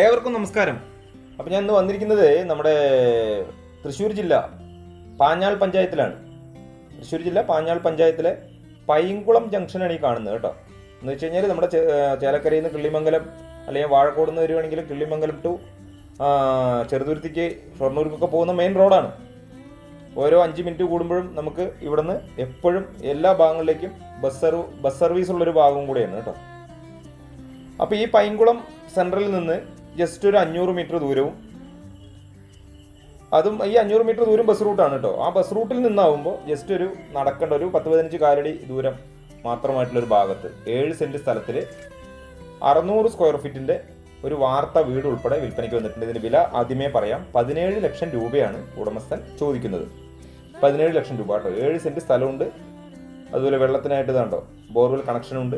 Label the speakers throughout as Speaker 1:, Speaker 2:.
Speaker 1: ഏവർക്കും നമസ്കാരം. അപ്പോൾ ഞാൻ ഇന്ന് വന്നിരിക്കുന്നത് നമ്മുടെ തൃശ്ശൂർ ജില്ല പാഞ്ഞാൾ പഞ്ചായത്തിലാണ്. തൃശ്ശൂർ ജില്ല പാഞ്ഞാൾ പഞ്ചായത്തിലെ പൈങ്കുളം ജംഗ്ഷനാണ് ഈ കാണുന്നത് കേട്ടോ. എന്ന് വെച്ച് കഴിഞ്ഞാൽ നമ്മുടെ ചേലക്കരയിൽ നിന്ന് കിള്ളിമംഗലം അല്ലെങ്കിൽ വാഴക്കോട് നിന്ന് വരുവാണെങ്കിൽ കിള്ളിമംഗലം ടു ചെറുതുരുത്തിക്ക് ഷൊർണൂർക്കൊക്കെ പോകുന്ന മെയിൻ റോഡാണ്. ഓരോ 5 മിനിറ്റ് കൂടുമ്പോഴും നമുക്ക് ഇവിടുന്ന് എപ്പോഴും എല്ലാ ഭാഗങ്ങളിലേക്കും ബസ് സർവീസ് ഉള്ളൊരു ഭാഗവും കൂടെയാണ് കേട്ടോ. അപ്പോൾ ഈ പൈങ്കുളം സെൻട്രലിൽ നിന്ന് ജസ്റ്റ് ഒരു 500 മീറ്റർ ദൂരവും, അതും ഈ 500 മീറ്റർ ദൂരം ബസ് റൂട്ടാണ് കേട്ടോ. ആ ബസ് റൂട്ടിൽ നിന്നാവുമ്പോൾ ജസ്റ്റ് ഒരു നടക്കേണ്ട ഒരു 10-15 കാലടി ദൂരം മാത്രമായിട്ടുള്ളൊരു ഭാഗത്ത് 7 സെൻറ്റ് സ്ഥലത്തിൽ 600 സ്ക്വയർ ഫീറ്റിൻ്റെ ഒരു വാർത്ത വീട് ഉൾപ്പെടെ വിൽപ്പനയ്ക്ക് വന്നിട്ടുണ്ട്. ഇതിൻ്റെ വില ആദ്യമേ പറയാം. 17 ലക്ഷം രൂപയാണ് ഉടമസ്ഥൻ ചോദിക്കുന്നത്. 17 ലക്ഷം രൂപ കേട്ടോ. 7 സെൻറ്റ് സ്ഥലമുണ്ട്. അതുപോലെ വെള്ളത്തിനായിട്ട് ഇതാണ്ടോ ബോർവെൽ കണക്ഷനുണ്ട്,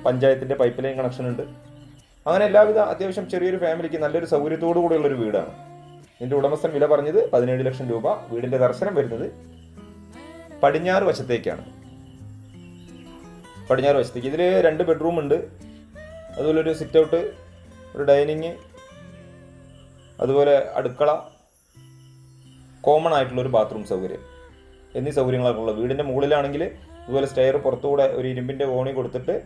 Speaker 1: പഞ്ചായത്തിൻ്റെ പൈപ്പ് ലൈൻ കണക്ഷനുണ്ട്. അങ്ങനെ എല്ലാവിധ അത്യാവശ്യം ചെറിയൊരു ഫാമിലിക്ക് നല്ലൊരു സൗകര്യത്തോടു കൂടിയുള്ളൊരു വീടാണ്. ഇതിൻ്റെ ഉടമസ്ഥൻ വില പറഞ്ഞത് 17 ലക്ഷം രൂപ. വീടിൻ്റെ ദർശനം വരുന്നത് പടിഞ്ഞാറ് വശത്തേക്കാണ്. പടിഞ്ഞാറ് വശത്തേക്ക് ഇതിൽ 2 ബെഡ്റൂം ഉണ്ട്. അതുപോലെ ഒരു സിറ്റ് ഔട്ട്, ഒരു ഡൈനിങ്, അതുപോലെ അടുക്കള, കോമൺ ആയിട്ടുള്ള ഒരു ബാത്റൂം സൗകര്യം എന്നീ സൗകര്യങ്ങളൊക്കെ ഉള്ള വീടിൻ്റെ മുകളിലാണെങ്കിൽ ഇതുപോലെ സ്റ്റെയർ പുറത്തുകൂടെ ഒരു ഇരുമ്പിൻ്റെ കോണി കൊടുത്തിട്ട്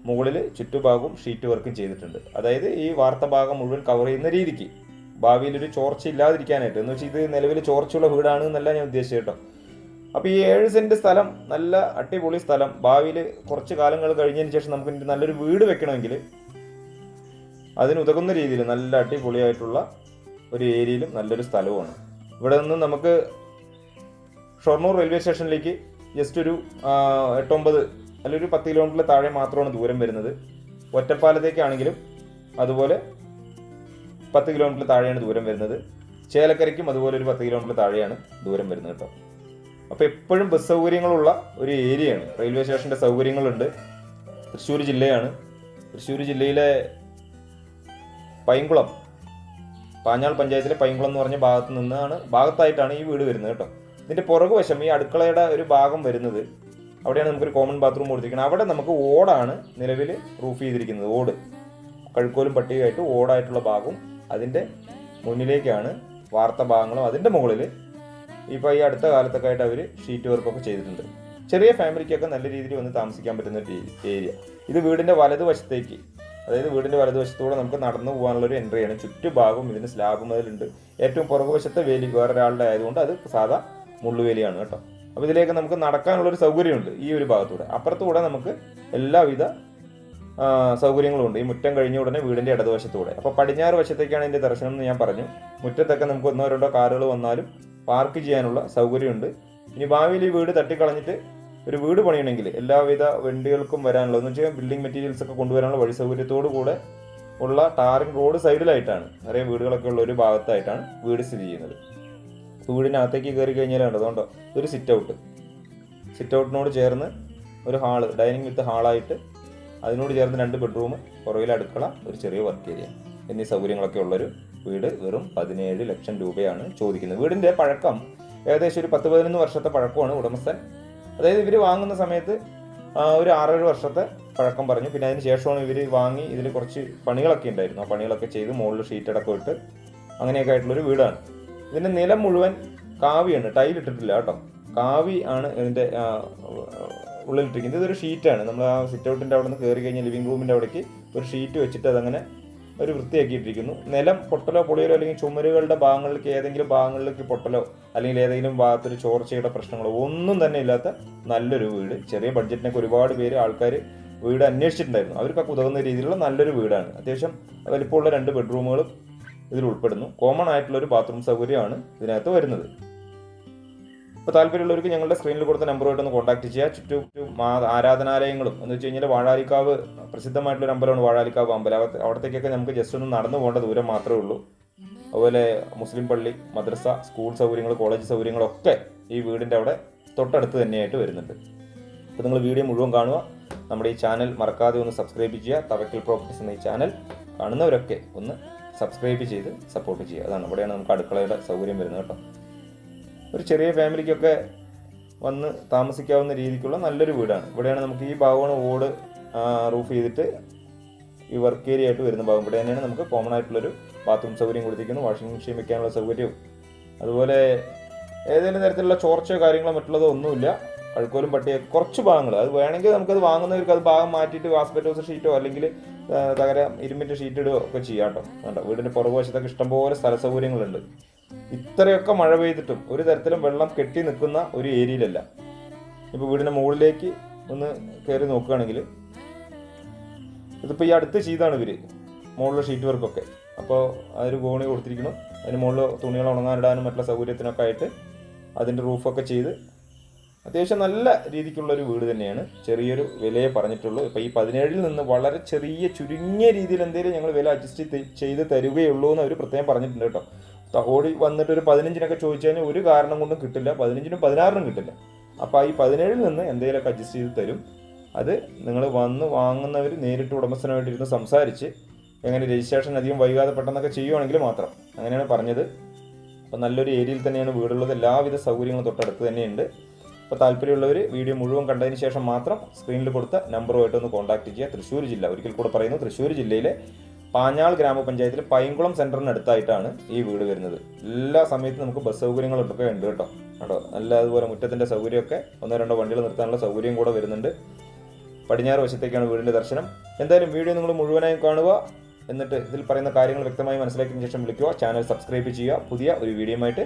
Speaker 1: മുകളിൽ ചുറ്റുഭാഗവും ഷീറ്റ് വർക്കും ചെയ്തിട്ടുണ്ട്. അതായത് ഈ വാർത്ത ഭാഗം മുഴുവൻ കവർ ചെയ്യുന്ന രീതിക്ക്, ഭാവിയിൽ ഒരു ചോർച്ച ഇല്ലാതിരിക്കാനായിട്ട്. എന്ന് വെച്ചാൽ ഇത് നിലവിൽ ചോർച്ചയുള്ള വീടാണ് എന്നല്ല ഞാൻ ഉദ്ദേശിച്ചത് കേട്ടോ. അപ്പോൾ ഈ 7 സെൻറ്റ് സ്ഥലം, നല്ല അടിപൊളി സ്ഥലം, ഭാവിയിൽ കുറച്ച് കാലങ്ങൾ കഴിഞ്ഞതിന് ശേഷം നമുക്ക് നല്ലൊരു വീട് വെക്കണമെങ്കിൽ അതിനുതകുന്ന രീതിയിൽ നല്ല അടിപൊളിയായിട്ടുള്ള ഒരു ഏരിയയിലും നല്ലൊരു സ്ഥലവുമാണ്. ഇവിടെ നിന്ന് നമുക്ക് ഷൊർണൂർ റെയിൽവേ സ്റ്റേഷനിലേക്ക് ജസ്റ്റ് ഒരു 8-9 അല്ലെങ്കിൽ ഒരു 10 കിലോമീറ്ററിൽ താഴെ മാത്രമാണ് ദൂരം വരുന്നത്. ഒറ്റപ്പാലത്തേക്കാണെങ്കിലും അതുപോലെ 10 കിലോമീറ്റർ താഴെയാണ് ദൂരം വരുന്നത്. ചേലക്കരയ്ക്കും അതുപോലെ ഒരു 10 കിലോമീറ്റർ താഴെയാണ് ദൂരം വരുന്നത് കേട്ടോ. അപ്പോൾ എപ്പോഴും ബസ് സൗകര്യങ്ങളുള്ള ഒരു ഏരിയയാണ്. റെയിൽവേ സ്റ്റേഷൻ്റെ സൗകര്യങ്ങളുണ്ട്. തൃശ്ശൂർ ജില്ലയാണ്. തൃശ്ശൂർ ജില്ലയിലെ പൈങ്കുളം, പാഞ്ഞാൾ പഞ്ചായത്തിലെ പൈങ്കുളം എന്ന് പറഞ്ഞ ഭാഗത്തായിട്ടാണ് ഈ വീട് വരുന്നത് കേട്ടോ. ഇതിൻ്റെ പുറകുവശം ഈ അടുക്കളയുടെ ഒരു ഭാഗം വരുന്നത്, അവിടെയാണ് നമുക്കൊരു കോമൺ ബാത്റൂം കൊടുത്തിരിക്കുന്നത്. അവിടെ നമുക്ക് ഓടാണ് നിലവിൽ റൂഫ് ചെയ്തിരിക്കുന്നത്. ഓട്, കഴുക്കോലും പട്ടികയായിട്ട് ഓടായിട്ടുള്ള ഭാഗവും അതിൻ്റെ മുന്നിലേക്കാണ് വാർത്ത ഭാഗങ്ങളും. അതിൻ്റെ മുകളിൽ ഇപ്പോൾ ഈ അടുത്ത കാലത്തൊക്കെ ആയിട്ട് അവർ ഷീറ്റ് വർക്കൊക്കെ ചെയ്തിട്ടുണ്ട്. ചെറിയ ഫാമിലിക്കൊക്കെ നല്ല രീതിയിൽ വന്ന് താമസിക്കാൻ പറ്റുന്ന ഏരിയ. ഇത് വീടിൻ്റെ വലതുവശത്തേക്ക്, അതായത് വീടിൻ്റെ വലതുവശത്തൂടെ നമുക്ക് നടന്നു പോകാനുള്ളൊരു എൻട്രിയാണ്. ചുറ്റുഭാഗവും ഇതിന് സ്ലാബ് മുതലുണ്ട്. ഏറ്റവും പുറകുവശത്തെ വേലി വേറൊരാളുടെ ആയതുകൊണ്ട് അത് സാധാ മുള്ളുവേലിയാണ് കേട്ടോ. അപ്പോൾ ഇതിലേക്ക് നമുക്ക് നടക്കാനുള്ളൊരു സൗകര്യമുണ്ട് ഈ ഒരു ഭാഗത്തൂടെ. അപ്പുറത്തൂടെ നമുക്ക് എല്ലാവിധ സൗകര്യങ്ങളും ഉണ്ട്. ഈ മുറ്റം കഴിഞ്ഞ ഉടനെ വീടിൻ്റെ ഇടതുവശത്തൂടെ. അപ്പോൾ പടിഞ്ഞാറ് വശത്തേക്കാണ് ഇതിൻ്റെ ദർശനം എന്ന് ഞാൻ പറഞ്ഞു. മുറ്റത്തൊക്കെ നമുക്ക് 1-2 കാറുകൾ വന്നാലും പാർക്ക് ചെയ്യാനുള്ള സൗകര്യമുണ്ട്. ഇനി ഭാവിയിൽ ഈ വീട് തട്ടിക്കളഞ്ഞിട്ട് ഒരു വീട് പണിയണമെങ്കിൽ എല്ലാവിധ വണ്ടികൾക്കും വരാനുള്ളത്, എന്ന് വെച്ചാൽ ബിൽഡിംഗ് മെറ്റീരിയൽസ് ഒക്കെ കൊണ്ടുവരാനുള്ള വഴി സൗകര്യത്തോടു കൂടെ ഉള്ള ടാറിംഗ് റോഡ് സൈഡിലായിട്ടാണ്, നിറയെ വീടുകളൊക്കെ ഉള്ള ഒരു ഭാഗത്തായിട്ടാണ് വീട് സ്ഥിതി ചെയ്യുന്നത്. വീടിനകത്തേക്ക് കയറി കഴിഞ്ഞാലാണ് അതുകൊണ്ടോ ഒരു സിറ്റ് ഔട്ടിനോട് ചേർന്ന് ഒരു ഹാള്, ഡൈനിങ് വിത്ത് ഹാളായിട്ട് അതിനോട് ചേർന്ന് 2 ബെഡ്റൂം, പുറകിൽ അടുക്കള, ഒരു ചെറിയ വർക്ക് ഏരിയ എന്നീ സൗകര്യങ്ങളൊക്കെ ഉള്ളൊരു വീട് വെറും 17 ലക്ഷം രൂപയാണ് ചോദിക്കുന്നത്. വീടിൻ്റെ പഴക്കം ഏകദേശം ഒരു 10-11 വർഷത്തെ പഴക്കമാണ് ഉടമസ്ഥൻ. അതായത് ഇവർ വാങ്ങുന്ന സമയത്ത് ഒരു 6-7 വർഷത്തെ പഴക്കം പറഞ്ഞു. പിന്നെ അതിന് ശേഷമാണ് ഇവർ വാങ്ങി ഇതിൽ കുറച്ച് പണികളൊക്കെ ഉണ്ടായിരുന്നു. ആ പണികളൊക്കെ ചെയ്ത് മുകളിൽ ഷീറ്റടക്കം ഇട്ട് അങ്ങനെയൊക്കെ ആയിട്ടുള്ളൊരു വീടാണ്. ഇതിൻ്റെ നിലം മുഴുവൻ കാവിയാണ്, ടൈലിട്ടിട്ടില്ല കേട്ടോ. കാവി ആണ് ഇതിൻ്റെ ഉള്ളിലിട്ടിരിക്കുന്നത്. ഇതൊരു ഷീറ്റാണ്. നമ്മൾ ആ സിറ്റ് ഔട്ടിൻ്റെ അവിടെ നിന്ന് കയറി കഴിഞ്ഞാൽ ലിവിംഗ് റൂമിൻ്റെ അവിടേക്ക് ഒരു ഷീറ്റ് വെച്ചിട്ട് അതങ്ങനെ ഒരു വൃത്തിയാക്കിയിട്ടിരിക്കുന്നു. നിലം പൊട്ടലോ പൊളിയലോ അല്ലെങ്കിൽ ചുമരുകളുടെ ഭാഗങ്ങളിലേക്ക് ഏതെങ്കിലും ഭാഗങ്ങളിലേക്ക് പൊട്ടലോ അല്ലെങ്കിൽ ഏതെങ്കിലും ഭാഗത്തൊരു ചോർച്ചയുടെ പ്രശ്നങ്ങളോ ഒന്നും തന്നെ ഇല്ലാത്ത നല്ലൊരു വീട്. ചെറിയ ബഡ്ജറ്റിനൊക്കെ ഒരുപാട് പേര് ആൾക്കാർ വീട് അന്വേഷിച്ചിട്ടുണ്ടായിരുന്നു. അവർക്കൊക്കെ ഉതകുന്ന രീതിയിലുള്ള നല്ലൊരു വീടാണ്. അത്യാവശ്യം വലിപ്പമുള്ള 2 ബെഡ്റൂമുകളും ഇതിൽ ഉൾപ്പെടുന്നു. കോമൺ ആയിട്ടുള്ളൊരു ബാത്റൂം സൗകര്യമാണ് ഇതിനകത്ത് വരുന്നത്. ഇപ്പോൾ താല്പര്യമുള്ളവർക്ക് ഞങ്ങളുടെ സ്ക്രീനിൽ കൊടുത്ത നമ്പറുമായിട്ടൊന്ന് കോൺടാക്ട് ചെയ്യുക. ചുറ്റും ആരാധനാലയങ്ങളും എന്ന് വെച്ച് കഴിഞ്ഞാൽ വാഴാലിക്കാവ് പ്രസിദ്ധമായിട്ടുള്ളൊരു അമ്പലമാണ് വാഴാലിക്കാവ് അമ്പലം. അവിടത്തേക്കൊക്കെ നമുക്ക് ജസ്റ്റ് ഒന്ന് നടന്നു പോകേണ്ട ദൂരം മാത്രമേ ഉള്ളൂ. അതുപോലെ മുസ്ലിം പള്ളി, മദ്രസ, സ്കൂൾ സൗകര്യങ്ങൾ, കോളേജ് സൗകര്യങ്ങളൊക്കെ ഈ വീടിൻ്റെ അവിടെ തൊട്ടടുത്ത് തന്നെയായിട്ട് വരുന്നുണ്ട്. അപ്പോൾ നിങ്ങൾ വീഡിയോ മുഴുവൻ കാണുക. നമ്മുടെ ഈ ചാനൽ മറക്കാതെ ഒന്ന് സബ്സ്ക്രൈബ് ചെയ്യുക. തവക്കൽ പ്രോപ്പർട്ടീസ് എന്ന ഈ ചാനൽ കാണുന്നവരൊക്കെ ഒന്ന് സബ്സ്ക്രൈബ് ചെയ്ത് സപ്പോർട്ട് ചെയ്യുക. അതാണ് ഇവിടെയാണ് നമുക്ക് അടുക്കളയുടെ സൗകര്യം വരുന്നത് കേട്ടോ. ഒരു ചെറിയ ഫാമിലിക്കൊക്കെ വന്ന് താമസിക്കാവുന്ന രീതിക്കുള്ള നല്ലൊരു വീടാണ്. ഇവിടെയാണ് നമുക്ക് ഈ ഭാഗമാണ് ഓട് റൂഫ് ചെയ്തിട്ട് ഈ വർക്ക് ഏരിയ ആയിട്ട് വരുന്ന ഭാഗം. ഇവിടെ തന്നെയാണ് നമുക്ക് കോമൺ ആയിട്ടുള്ളൊരു ബാത്റൂം സൗകര്യം കൊടുത്തിരിക്കുന്നത്, വാഷിംഗ് മെഷീൻ വെക്കാനുള്ള സൗകര്യവും. അതുപോലെ ഏതെങ്കിലും തരത്തിലുള്ള ചോർച്ചയോ കാര്യങ്ങളോ മറ്റുള്ളതോ ഒന്നുമില്ല. അഴുക്കോലും പട്ടിയ കുറച്ച് ഭാഗങ്ങൾ അത് വേണമെങ്കിൽ നമുക്കത് വാങ്ങുന്നവർക്ക് അത് ഭാഗം മാറ്റിയിട്ട് ആസ്പെറ്റോസ് ഷീറ്റോ അല്ലെങ്കിൽ തകരം ഇരുമ്പിൻ്റെ ഷീറ്റ് ഇടുകയോ ഒക്കെ ചെയ്യാം കേട്ടോ. വേണ്ട, വീടിൻ്റെ പുറകുവശത്തൊക്കെ ഇഷ്ടംപോലെ സ്ഥല സൗകര്യങ്ങളുണ്ട്. ഇത്രയൊക്കെ മഴ പെയ്തിട്ടും ഒരു തരത്തിലും വെള്ളം കെട്ടി നിൽക്കുന്ന ഒരു ഏരിയയിലല്ല. ഇപ്പോൾ വീടിൻ്റെ മുകളിലേക്ക് ഒന്ന് കയറി നോക്കുകയാണെങ്കിൽ ഇതിപ്പോൾ ഈ അടുത്ത് ചെയ്താണ് ഇവർ മുകളിലെ ഷീറ്റ് വർക്കൊക്കെ. അപ്പോൾ അതൊരു ഗോണി കൊടുത്തിരിക്കണം. അതിന് മുകളിൽ തുണികൾ ഉണങ്ങാനിടാനും മറ്റുള്ള സൗകര്യത്തിനൊക്കെ ആയിട്ട് അതിൻ്റെ റൂഫൊക്കെ ചെയ്ത് അത്യാവശ്യം നല്ല രീതിക്കുള്ളൊരു വീട് തന്നെയാണ്. ചെറിയൊരു വിലയെ പറഞ്ഞിട്ടുള്ളൂ. ഇപ്പോൾ ഈ 17 നിന്ന് വളരെ ചെറിയ ചുരുങ്ങിയ രീതിയിൽ എന്തെങ്കിലും ഞങ്ങൾ വില അഡ്ജസ്റ്റ് ചെയ്ത് തരുകയുള്ളൂ എന്ന് അവർ പ്രത്യേകം പറഞ്ഞിട്ടുണ്ട് കേട്ടോ. ഓടി വന്നിട്ട് ഒരു 15-നൊക്കെ ചോദിച്ചു കഴിഞ്ഞാൽ ഒരു കാരണം കൊണ്ടും കിട്ടില്ല, 15-നും 16-നും കിട്ടില്ല. അപ്പോൾ ഈ 17 നിന്ന് എന്തെങ്കിലുമൊക്കെ അഡ്ജസ്റ്റ് ചെയ്ത് തരും. അത് നിങ്ങൾ വന്ന് വാങ്ങുന്നവർ നേരിട്ട് ഉടമസ്ഥനുമായിട്ടിരുന്ന് സംസാരിച്ച് എങ്ങനെ രജിസ്ട്രേഷൻ അധികം വൈകാതെ പെട്ടെന്നൊക്കെ ചെയ്യുവാണെങ്കിൽ മാത്രം, അങ്ങനെയാണ് പറഞ്ഞത്. അപ്പോൾ നല്ലൊരു ഏരിയയിൽ തന്നെയാണ് വീടുള്ളത്. എല്ലാവിധ സൗകര്യങ്ങളും തൊട്ടടുത്ത് തന്നെയുണ്ട്. അപ്പോൾ താല്പര്യമുള്ളവർ വീഡിയോ മുഴുവൻ കണ്ടതിന് ശേഷം മാത്രം സ്ക്രീനിൽ കൊടുത്ത നമ്പറുമായിട്ട് ഒന്ന് കോൺടാക്ട് ചെയ്യുക. തൃശ്ശൂർ ജില്ല, ഒരിക്കൽ കൂടെ പറയുന്നു, തൃശ്ശൂർ ജില്ലയിലെ പാഞ്ഞാൾ ഗ്രാമപഞ്ചായത്തിലെ പൈങ്കുളം സെൻറ്ററിന് അടുത്തായിട്ടാണ് ഈ വീട് വരുന്നത്. എല്ലാ സമയത്തും നമുക്ക് ബസ് സൗകര്യങ്ങളൊക്കെ ഉണ്ട് കേട്ടോ. നല്ല അതുപോലെ മുറ്റത്തിൻ്റെ സൗകര്യമൊക്കെ 1-2 വണ്ടികൾ നിർത്താനുള്ള സൗകര്യം കൂടെ വരുന്നുണ്ട്. പടിഞ്ഞാറ് വശത്തേക്കാണ് വീടിൻ്റെ ദർശനം. എന്തായാലും വീഡിയോ നിങ്ങൾ മുഴുവനായും കാണുക. എന്നിട്ട് ഇതിൽ പറയുന്ന കാര്യങ്ങൾ വ്യക്തമായി മനസ്സിലാക്കിയതിന് ശേഷം വിളിക്കുക. ചാനൽ സബ്സ്ക്രൈബ് ചെയ്യുക. പുതിയ ഒരു വീഡിയോയുമായിട്ട്